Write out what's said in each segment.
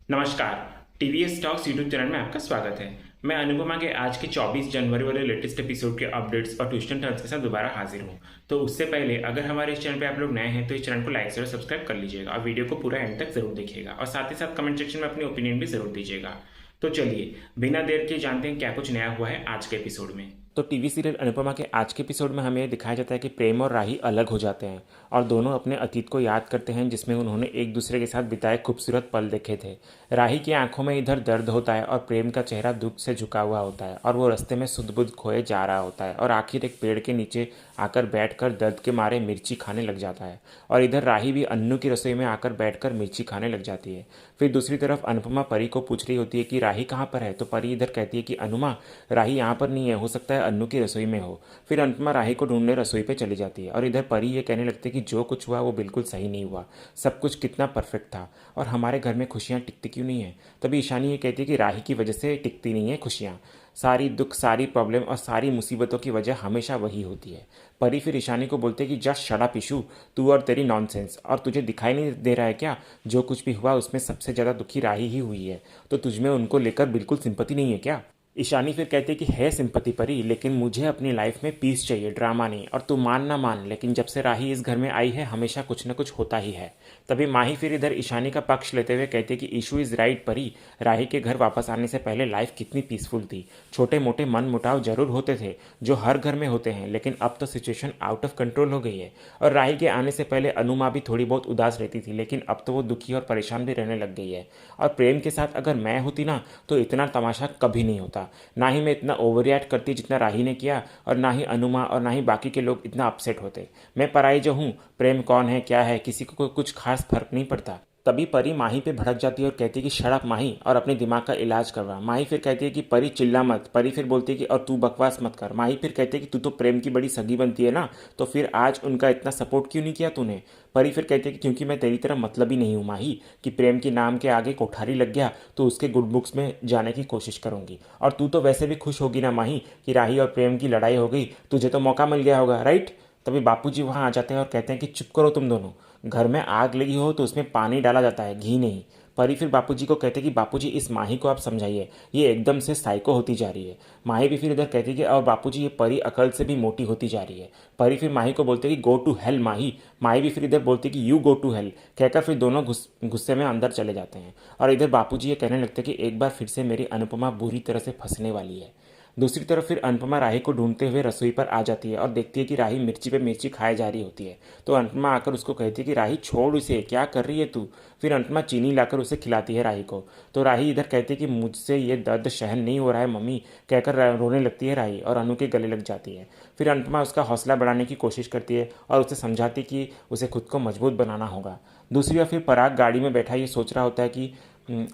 नमस्कार। TVS talks YouTube channel में आपका स्वागत है। मैं अनुपमा के आज के 24 जनवरी वाले लेटेस्ट एपिसोड के अपडेट्स और ट्विस्ट एंड टर्न्स के साथ दोबारा हाजिर हूँ। तो उससे पहले अगर हमारे इस चैनल पे आप लोग नए हैं तो इस चैनल को लाइक और सब्सक्राइब कर लीजिएगा और वीडियो को पूरा एंड तक जरूर देखिएगा और साथ ही साथ कमेंट सेक्शन में अपनी ओपिनियन भी जरूर दीजिएगा। तो चलिए बिना देर के जानते हैं क्या कुछ नया हुआ है आज के एपिसोड में। तो टीवी सीरियल अनुपमा के आज के एपिसोड में हमें दिखाया जाता है कि प्रेम और राही अलग हो जाते हैं और दोनों अपने अतीत को याद करते हैं जिसमें उन्होंने एक दूसरे के साथ बिताए खूबसूरत पल देखे थे। राही की आंखों में इधर दर्द होता है और प्रेम का चेहरा दुख से झुका हुआ होता है और वो रास्ते में सुध बुध खोए जा रहा होता है और आखिर एक पेड़ के नीचे आकर बैठकर दर्द के मारे मिर्ची खाने लग जाता है और इधर राही भी अन्नू की रसोई में आकर बैठकर मिर्ची खाने लग जाती है। फिर दूसरी तरफ अनुपमा परी को पूछ रही होती है कि राही कहाँ पर है, तो परी इधर कहती है कि अनुमा राही यहाँ पर नहीं है, हो सकता है अन्नू की रसोई में हो। फिर अनुपमा राही को ढूंढने रसोई पे चली जाती है और इधर परी ये कहने लगती है कि जो कुछ हुआ वो बिल्कुल सही नहीं हुआ, सब कुछ कितना परफेक्ट था और हमारे घर में खुशियाँ टिकती क्यों नहीं है। तभी ईशानी ये कहती है कि राही की वजह से टिकती नहीं है खुशियाँ, सारी दुख सारी प्रॉब्लम और सारी मुसीबतों की वजह हमेशा वही होती है। परी फिर ईशानी को बोलते कि जस्ट शट अप इशू, तू और तेरी नॉनसेंस, और तुझे दिखाई नहीं दे रहा है क्या, जो कुछ भी हुआ उसमें सबसे ज़्यादा दुखी राही ही हुई है, तो तुझमें उनको लेकर बिल्कुल सिंपत्ति नहीं है क्या। ईशानी फिर कहती है कि है सिंपत्ति परी, लेकिन मुझे अपनी लाइफ में पीस चाहिए, ड्रामा नहीं। और तू मान ना मान, लेकिन जब से राही इस घर में आई है हमेशा कुछ न कुछ होता ही है। तभी माही फिर इधर ईशानी का पक्ष लेते हुए कहती है कि इशू इज़ राइट परी, राही के घर वापस आने से पहले लाइफ कितनी पीसफुल थी। छोटे मोटे मन मुटाव जरूर होते थे जो हर घर में होते हैं, लेकिन अब तो सिचुएशन आउट ऑफ कंट्रोल हो गई है। और राही के आने से पहले अनुमा भी थोड़ी बहुत उदास रहती थी, लेकिन अब तो वो दुखी और परेशान भी रहने लग गई है। और प्रेम के साथ अगर मैं होती ना तो इतना तमाशा कभी नहीं होता, ना ही मैं इतना ओवर रिएक्ट करती जितना राही ने किया, और ना ही अनुमा और ना ही बाकी के लोग इतना अपसेट होते। मैं पराई जो हूँ, प्रेम कौन है क्या है किसी को कुछ खास फर्क नहीं पड़ता। तभी परी माही पे भड़क जाती है और कहती है कि शट अप माही और अपने दिमाग का इलाज करवा। माही फिर कहती है कि परी चिल्ला मत। परी फिर बोलती है कि और तू बकवास मत कर। माही फिर कहती है कि तू तो प्रेम की बड़ी सगी बनती है ना, तो फिर आज उनका इतना सपोर्ट क्यों नहीं किया तूने। परी फिर कहती है कि क्योंकि मैं तेरी तरह मतलब ही नहीं हूँ माही, कि प्रेम के नाम के आगे कोठारी लग गया तो उसके गुड बुक्स में जाने की कोशिश करूंगी। और तू तो वैसे भी खुश होगी ना माही कि राही और प्रेम की लड़ाई हो गई, तुझे तो मौका मिल गया होगा, राइट। तभी बापूजी वहाँ आ जाते हैं और कहते हैं कि चुप करो तुम दोनों, घर में आग लगी हो तो उसमें पानी डाला जाता है, घी नहीं। परी फिर बापूजी को कहते हैं कि बापूजी इस माही को आप समझाइए, ये एकदम से साइको होती जा रही है। माही भी फिर इधर कहती है कि और बापूजी ये परी अकल से भी मोटी होती जा रही है। परी फिर माही को बोलते हैं कि गो टू हेल माही। माही भी फिर इधर बोलती है कि यू गो टू हेल, कहकर फिर दोनों गुस्से में अंदर चले जाते हैं। और इधर बापूजी ये कहने लगते हैं कि एक बार फिर से मेरी अनुपमा बुरी तरह से फंसने वाली है। दूसरी तरफ फिर अनुपमा राही को ढूंढते हुए रसोई पर आ जाती है और देखती है कि राही मिर्ची पे मिर्ची खाए जा रही होती है। तो अनुपमा आकर उसको कहती है कि राही छोड़ उसे, क्या कर रही है तू। फिर अनुपमा चीनी लाकर उसे खिलाती है राही को। तो राही इधर कहती है कि मुझसे ये दर्द सहन नहीं हो रहा है मम्मी, कहकर रोने लगती है राही और अनु के गले लग जाती है। फिर अनुपमा उसका हौसला बढ़ाने की कोशिश करती है और उसे समझाती कि उसे खुद को मजबूत बनाना होगा। दूसरी ओर फिर पराग गाड़ी में बैठा ये सोच रहा होता है कि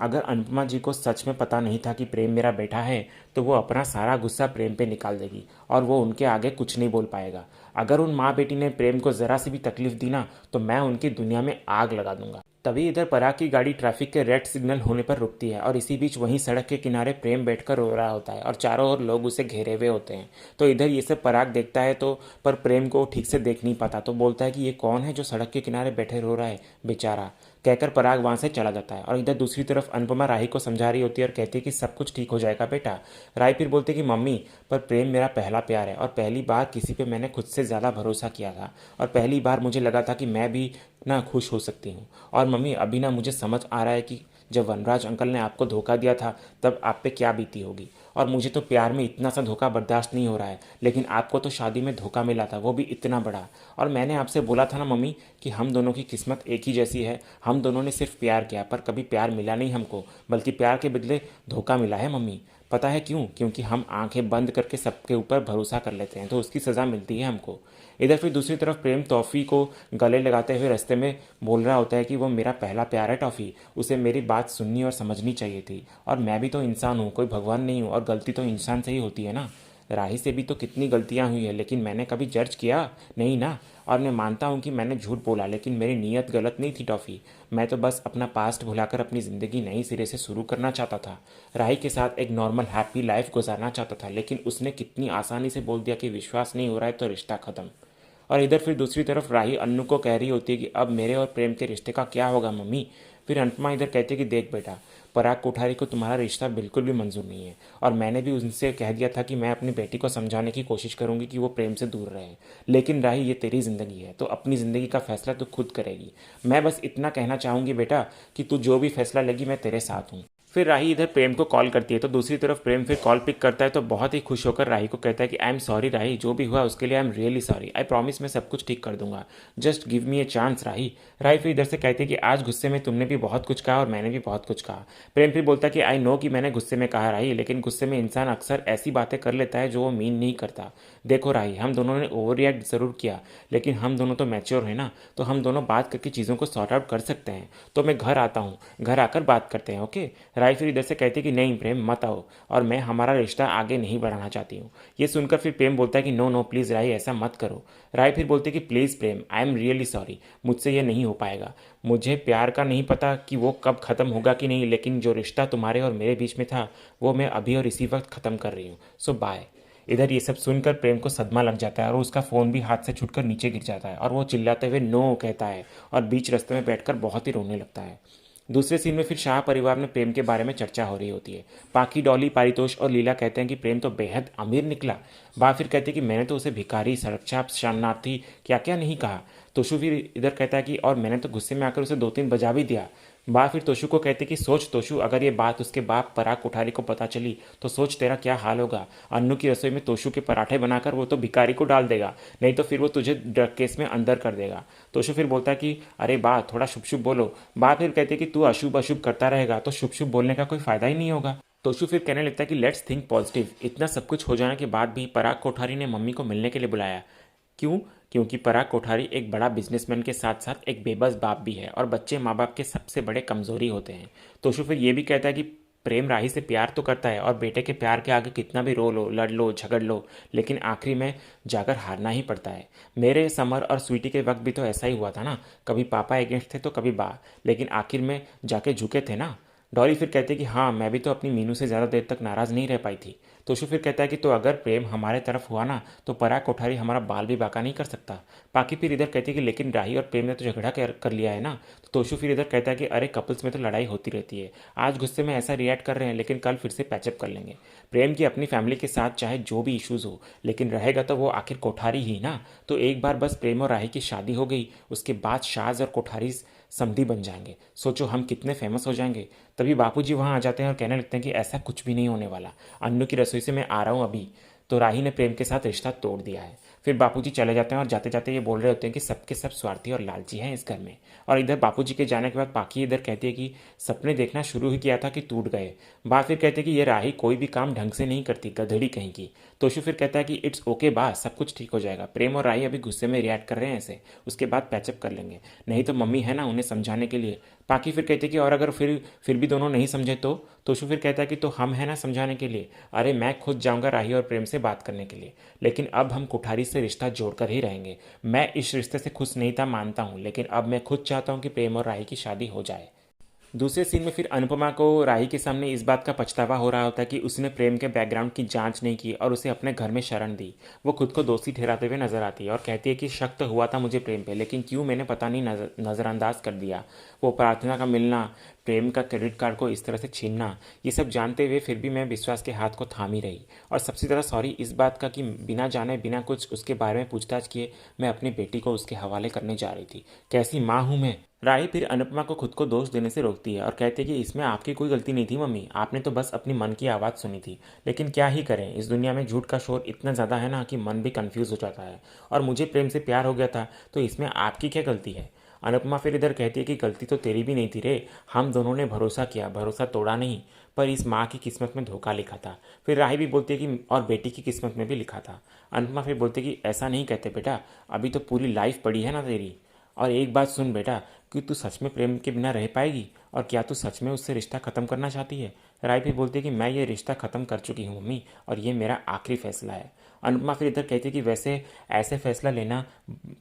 अगर अनुपमा जी को सच में पता नहीं था कि प्रेम मेरा बेटा है तो वो अपना सारा गुस्सा प्रेम पे निकाल देगी और वो उनके आगे कुछ नहीं बोल पाएगा। अगर उन माँ बेटी ने प्रेम को ज़रा सी भी तकलीफ दी ना तो मैं उनकी दुनिया में आग लगा दूंगा। तभी इधर पराग की गाड़ी ट्रैफिक के रेड सिग्नल होने पर रुकती है और इसी बीच वहीं सड़क के किनारे प्रेम बैठकर रो रहा होता है और चारों ओर लोग उसे घेरे हुए होते हैं। तो इधर ये सब पराग देखता है तो पर प्रेम को ठीक से देख नहीं पाता, तो बोलता है कि ये कौन है जो सड़क के किनारे बैठे रो रहा है बेचारा, कहकर पराग वहाँ से चला जाता है। और इधर दूसरी तरफ अनुपमा राही को समझा रही होती है और कहती है कि सब कुछ ठीक हो जाएगा बेटा। राही फिर बोलते कि मम्मी पर प्रेम मेरा पहला प्यार है और पहली बार किसी पे मैंने खुद से ज़्यादा भरोसा किया था और पहली बार मुझे लगा था कि मैं भी ना खुश हो सकती हूँ। और मम्मी अभी ना मुझे समझ आ रहा है कि जब वनराज अंकल ने आपको धोखा दिया था तब आप पे क्या बीती होगी। और मुझे तो प्यार में इतना सा धोखा बर्दाश्त नहीं हो रहा है, लेकिन आपको तो शादी में धोखा मिला था, वो भी इतना बड़ा। और मैंने आपसे बोला था ना मम्मी कि हम दोनों की किस्मत एक ही जैसी है, हम दोनों ने सिर्फ प्यार किया पर कभी प्यार मिला नहीं हमको, बल्कि प्यार के बदले धोखा मिला है मम्मी। पता है क्यों? क्योंकि हम आंखें बंद करके सबके ऊपर भरोसा कर लेते हैं तो उसकी सज़ा मिलती है हमको। इधर फिर दूसरी तरफ प्रेम टॉफ़ी को गले लगाते हुए रास्ते में बोल रहा होता है कि वो मेरा पहला प्यार है टॉफ़ी, उसे मेरी बात सुननी और समझनी चाहिए थी, और मैं भी तो इंसान हूँ, कोई भगवान नहीं हूँ, और गलती तो इंसान से ही होती है ना। राही से भी तो कितनी गलतियाँ हुई है, लेकिन मैंने कभी जज किया नहीं ना। और मैं मानता हूँ कि मैंने झूठ बोला, लेकिन मेरी नीयत गलत नहीं थी टॉफ़ी, मैं तो बस अपना पास्ट भुलाकर अपनी ज़िंदगी नई सिरे से शुरू करना चाहता था, राही के साथ एक नॉर्मल हैप्पी लाइफ गुजारना चाहता था। लेकिन उसने कितनी आसानी से बोल दिया कि विश्वास नहीं हो रहा है तो रिश्ता ख़त्म। और इधर फिर दूसरी तरफ राही अन्नू को कह रही होती है कि अब मेरे और प्रेम के रिश्ते का क्या होगा मम्मी, फिर अनुपमा इधर कहती है कि देख बेटा, पराग कोठारी को तुम्हारा रिश्ता बिल्कुल भी मंजूर नहीं है और मैंने भी उनसे कह दिया था कि मैं अपनी बेटी को समझाने की कोशिश करूंगी कि वो प्रेम से दूर रहे। लेकिन राही, ये तेरी ज़िंदगी है तो अपनी ज़िंदगी का फैसला तू खुद करेगी। मैं बस इतना कहना चाहूँगी बेटा कि तू जो भी फैसला लेगी मैं तेरे साथ हूँ। फिर राही इधर प्रेम को कॉल करती है तो दूसरी तरफ प्रेम फिर कॉल पिक करता है तो बहुत ही खुश होकर राही को कहता है कि आई एम सॉरी राही, जो भी हुआ उसके लिए I am really sorry. I promise मैं सब कुछ ठीक कर दूंगा। Just give me a chance Rahi. Rahi फिर इधर से कहती है कि आज गुस्से में तुमने भी बहुत कुछ कहा और मैंने भी बहुत कुछ कहा। प्रेम फिर बोलता है कि आई नो कि मैंने गुस्से में कहा राही, लेकिन गुस्से में इंसान अक्सर ऐसी बातें कर लेता है जो वो मीन नहीं करता। देखो राही, हम दोनों ने ओवर रिएक्ट ज़रूर किया, लेकिन हम दोनों तो मैच्योर है ना, तो हम दोनों बात करके चीज़ों को सॉर्ट आउट कर सकते हैं। तो मैं घर आता हूँ, घर आकर बात करते हैं, ओके। राही फिर इधर से कहती है कि नहीं प्रेम मत आओ, और मैं हमारा रिश्ता आगे नहीं बढ़ाना चाहती हूँ। ये सुनकर फिर प्रेम बोलता है कि नो नो प्लीज़ राही, ऐसा मत करो। राही फिर बोलती है कि please Prem, I am really sorry, मुझसे ये नहीं हो पाएगा। मुझे प्यार का नहीं पता कि वो कब ख़त्म होगा कि नहीं, लेकिन जो रिश्ता तुम्हारे और मेरे बीच में था वो मैं अभी और इसी वक्त ख़त्म कर रही हूँ। सो बाय। इधर ये सब सुनकर प्रेम को सदमा लग जाता है और उसका फ़ोन भी हाथ से छूटकर नीचे गिर जाता है और वो चिल्लाते हुए नो कहता है और बीच रास्ते में बैठकर बहुत ही रोने लगता है। दूसरे सीन में फिर शाह परिवार में प्रेम के बारे में चर्चा हो रही होती है। पाखी, डॉली, पारितोष और लीला कहते हैं कि प्रेम तो बेहद अमीर निकला। बा फिर कहते हैं कि मैंने तो उसे भिखारी, सड़कछाप, शरणार्थी क्या क्या नहीं कहा। तोशु फिर इधर कहता है कि और मैंने तो गुस्से में आकर उसे 2-3 बजा भी दिया। बा फिर तोशु को कहते कि सोच तोशु, अगर ये बात उसके बाप पराग कोठारी को पता चली तो सोच तेरा क्या हाल होगा। अन्नू की रसोई में तोशु के पराठे बनाकर वो तो भिखारी को डाल देगा, नहीं तो फिर वो तुझे ड्रग केस में अंदर कर देगा। तोशु फिर बोलता है कि अरे बा थोड़ा शुभ शुभ बोलो। बा फिर कहते कि तू अशुभ अशुभ करता रहेगा तो शुभ शुभ बोलने का कोई फायदा ही नहीं होगा। तोशु फिर कहने लगता है कि लेट्स थिंक पॉजिटिव। इतना सब कुछ हो जाने के बाद भी पराग कोठारी ने मम्मी को मिलने के लिए बुलाया। क्यों? क्योंकि पराग कोठारी एक बड़ा बिजनेसमैन के साथ साथ एक बेबस बाप भी है और बच्चे माँ बाप के सबसे बड़े कमजोरी होते हैं। तोशु फिर ये भी कहता है कि प्रेम राही से प्यार तो करता है और बेटे के प्यार के आगे कितना भी रो लो, लड़ लो, झगड़ लो, लेकिन आखिरी में जाकर हारना ही पड़ता है। मेरे समर और स्वीटी के वक्त भी तो ऐसा ही हुआ था ना, कभी पापा अगेंस्ट थे तो कभी बा, लेकिन आखिर में जाके झुके थे ना। डॉली फिर कहते कि हाँ मैं भी तो अपनी मीनू से ज़्यादा देर तक नाराज़ नहीं रह पाई थी। तोशु फिर कहता है कि तो अगर प्रेम हमारे तरफ हुआ ना तो पराग कोठारी हमारा बाल भी बाका नहीं कर सकता। पाकी फिर इधर कहती है कि लेकिन राही और प्रेम ने तो झगड़ा कर लिया है ना। तो तोशु फिर इधर कहता है कि अरे कपल्स में तो लड़ाई होती रहती है, आज गुस्से में ऐसा रिएक्ट कर रहे हैं लेकिन कल फिर से पैचअप कर लेंगे। प्रेम की अपनी फैमिली के साथ चाहे जो भी इश्यूज़ हो, लेकिन रहेगा तो वो आखिर कोठारी ही ना। तो एक बार बस प्रेम और राही की शादी हो गई, उसके बाद शाज और कोठारी समधी बन जाएंगे। सोचो हम कितने फेमस हो जाएंगे। तभी बापूजी वहाँ आ जाते हैं और कहने लगते हैं कि ऐसा कुछ भी नहीं होने वाला, अन्नू की रसोई से मैं आ रहा हूँ अभी। तो राही ने प्रेम के साथ रिश्ता तोड़ दिया है। फिर बापूजी चले जाते हैं और जाते जाते ये बोल रहे होते हैं कि सबके सब स्वार्थी और लालची हैं इस घर में। और इधर बापूजी के जाने के बाद पाखी इधर कहती है कि सपने देखना शुरू ही किया था कि टूट गए। बा फिर कहते हैं कि ये राही कोई भी काम ढंग से नहीं करती, गधड़ी कहीं की। तोशु फिर कहता है कि इट्स ओके बा, सब कुछ ठीक हो जाएगा। प्रेम और राही अभी गुस्से में रिएक्ट कर रहे हैं ऐसे, उसके बाद पैचअप कर लेंगे, नहीं तो मम्मी है ना उन्हें समझाने के लिए। पाकी फिर कहती है कि और अगर फिर भी दोनों नहीं समझे तो तोशु फिर कहता है कि तो हम है ना समझाने के लिए। अरे मैं खुद जाऊंगा राही और प्रेम से बात करने के लिए, लेकिन अब हम कोठारी से रिश्ता जोड़कर ही रहेंगे। मैं इस रिश्ते से खुश नहीं था मानता हूँ, लेकिन अब मैं खुद चाहता हूँ कि प्रेम और राही की शादी हो जाए। दूसरे सीन में फिर अनुपमा को राही के सामने इस बात का पछतावा हो रहा होता है कि उसने प्रेम के बैकग्राउंड की जांच नहीं की और उसे अपने घर में शरण दी। वो खुद को दोषी ठहराते हुए नजर आती है और कहती है कि शक तो हुआ था मुझे प्रेम पे, लेकिन क्यों मैंने पता नहीं नज़रअंदाज कर दिया। वो प्रार्थना का मिलना, प्रेम का क्रेडिट कार्ड को इस तरह से छीनना, ये सब जानते हुए फिर भी मैं विश्वास के हाथ को थामी रही। और सबसे ज़्यादा सॉरी इस बात का कि बिना जाने बिना कुछ उसके बारे में पूछताछ किए मैं अपनी बेटी को उसके हवाले करने जा रही थी। कैसी माँ हूँ मैं। राही फिर अनुपमा को खुद को दोष देने से रोकती है और कहती है कि इसमें आपकी कोई गलती नहीं थी मम्मी, आपने तो बस अपनी मन की आवाज़ सुनी थी। लेकिन क्या ही करें, इस दुनिया में झूठ का शोर इतना ज़्यादा है ना कि मन भी कंफ्यूज हो जाता है। और मुझे प्रेम से प्यार हो गया था तो इसमें आपकी क्या गलती है। अनुपमा फिर इधर कहती है कि गलती तो तेरी भी नहीं थी रे, हम दोनों ने भरोसा किया, भरोसा तोड़ा नहीं, पर इस माँ की किस्मत में धोखा लिखा था। फिर राही भी बोलती है कि और बेटी की किस्मत में भी लिखा था। अनुपमा फिर बोलती है कि ऐसा नहीं कहते बेटा, अभी तो पूरी लाइफ पड़ी है ना तेरी। और एक बात सुन बेटा, कि तू सच में प्रेम के बिना रह पाएगी और क्या तू सच में उससे रिश्ता ख़त्म करना चाहती है। राय फिर बोलती है कि मैं ये रिश्ता ख़त्म कर चुकी हूँ मम्मी और ये मेरा आखिरी फैसला है। अनुपमा फिर इधर कहती है कि वैसे ऐसे फैसला लेना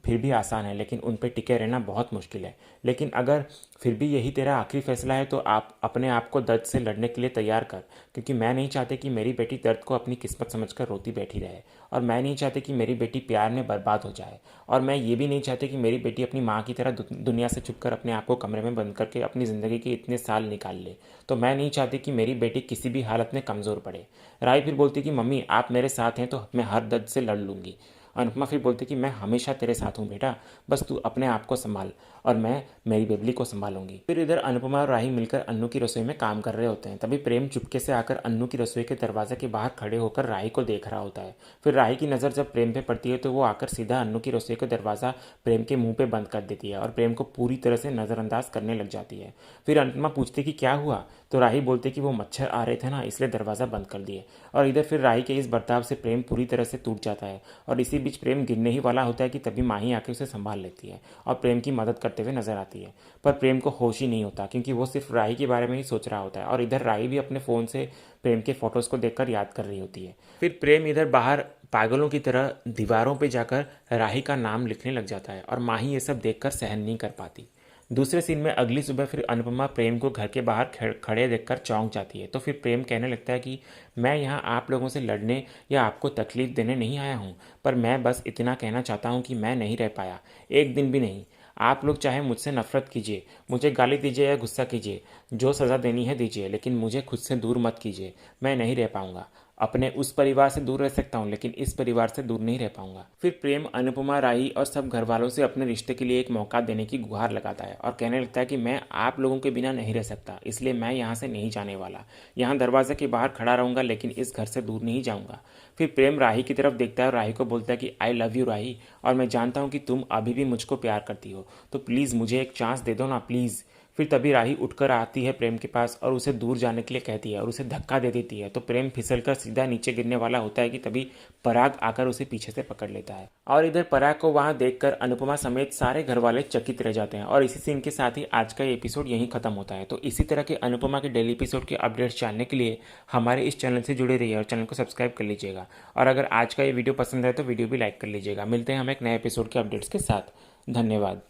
फिर भी आसान है, लेकिन उन पर टिके रहना बहुत मुश्किल है। लेकिन अगर फिर भी यही तेरा आखिरी फैसला है तो आप अपने आप को दर्द से लड़ने के लिए तैयार कर, क्योंकि मैं नहीं चाहती कि मेरी बेटी दर्द को अपनी किस्मत समझकर रोती बैठी रहे, और मैं नहीं चाहती कि मेरी बेटी प्यार में बर्बाद हो जाए, और मैं ये भी नहीं चाहती कि मेरी बेटी अपनी माँ की तरह दुनिया से चुप बोलकर अपने आप को कमरे में बंद करके अपनी ज़िंदगी के इतने साल निकाल ले। तो मैं नहीं चाहती कि मेरी बेटी किसी भी हालत में कमज़ोर पड़े। राही फिर बोलती कि मम्मी आप मेरे साथ हैं तो मैं हर दर्द से लड़ लूँगी। अनुपमा फिर बोलती कि मैं हमेशा तेरे साथ हूँ बेटा, बस तू अपने आप को संभाल और मैं मेरी बेबली को संभालूंगी। फिर इधर अनुपमा और राही मिलकर अन्नू की रसोई में काम कर रहे होते हैं। तभी प्रेम चुपके से आकर अन्नू की रसोई के दरवाजे के बाहर खड़े होकर राही को देख रहा होता है। फिर राही की नज़र जब प्रेम पे पड़ती है तो वो आकर सीधा अन्नू की रसोई का दरवाज़ा प्रेम के मुंह पे बंद कर देती है और प्रेम को पूरी तरह से नज़रअंदाज करने लग जाती है। फिर अनुपमा पूछती कि क्या हुआ, तो राही बोलते कि वो मच्छर आ रहे थे ना, इसलिए दरवाज़ा बंद कर दिए। और इधर फिर राही के इस बर्ताव से प्रेम पूरी तरह से टूट जाता है और इसी बीच प्रेम गिरने ही वाला होता है कि तभी माही आके उसे संभाल लेती है और प्रेम की मदद करते हुए नजर आती है। पर प्रेम को होश ही नहीं होता क्योंकि वो सिर्फ राही के बारे में ही सोच रहा होता है और इधर राही भी अपने फ़ोन से प्रेम के फोटोज़ को देखकर याद कर रही होती है। फिर प्रेम इधर बाहर पागलों की तरह दीवारों पर जाकर राही का नाम लिखने लग जाता है और माही ये सब देखकर सहन नहीं कर पाती। दूसरे सीन में अगली सुबह फिर अनुपमा प्रेम को घर के बाहर खड़े देखकर चौंक जाती है। तो फिर प्रेम कहने लगता है कि मैं यहाँ आप लोगों से लड़ने या आपको तकलीफ देने नहीं आया हूँ, पर मैं बस इतना कहना चाहता हूँ कि मैं नहीं रह पाया, एक दिन भी नहीं। आप लोग चाहे मुझसे नफरत कीजिए, मुझे गाली दीजिए या गुस्सा कीजिए, जो सज़ा देनी है दीजिए, लेकिन मुझे खुद से दूर मत कीजिए। मैं नहीं रह पाऊँगा। अपने उस परिवार से दूर रह सकता हूँ लेकिन इस परिवार से दूर नहीं रह पाऊंगा। फिर प्रेम अनुपमा राही और सब घर वालों से अपने रिश्ते के लिए एक मौका देने की गुहार लगाता है और कहने लगता है कि मैं आप लोगों के बिना नहीं रह सकता, इसलिए मैं यहाँ से नहीं जाने वाला। यहाँ दरवाजे के बाहर खड़ा रहूंगा लेकिन इस घर से दूर नहीं जाऊंगा। फिर प्रेम राही की तरफ देखता है और राही को बोलता है कि आई लव यू राही, और मैं जानता हूँ कि तुम अभी भी मुझको प्यार करती हो, तो प्लीज़ मुझे एक चांस दे दो ना प्लीज़। फिर तभी राही उठकर आती है प्रेम के पास और उसे दूर जाने के लिए कहती है और उसे धक्का दे देती है। तो प्रेम फिसलकर सीधा नीचे गिरने वाला होता है कि तभी पराग आकर उसे पीछे से पकड़ लेता है और इधर पराग को वहां देखकर अनुपमा समेत सारे घर वाले चकित रह जाते हैं। और इसी सीन के साथ ही आज का ये एपिसोड यहीं खत्म होता है। तो इसी तरह के अनुपमा के डेली एपिसोड के अपडेट्स जानने के लिए हमारे इस चैनल से जुड़े रहिए और चैनल को सब्सक्राइब कर लीजिएगा। और अगर आज का ये वीडियो पसंद है तो वीडियो भी लाइक कर लीजिएगा। मिलते हैं हम एक नए एपिसोड के अपडेट्स के साथ। धन्यवाद।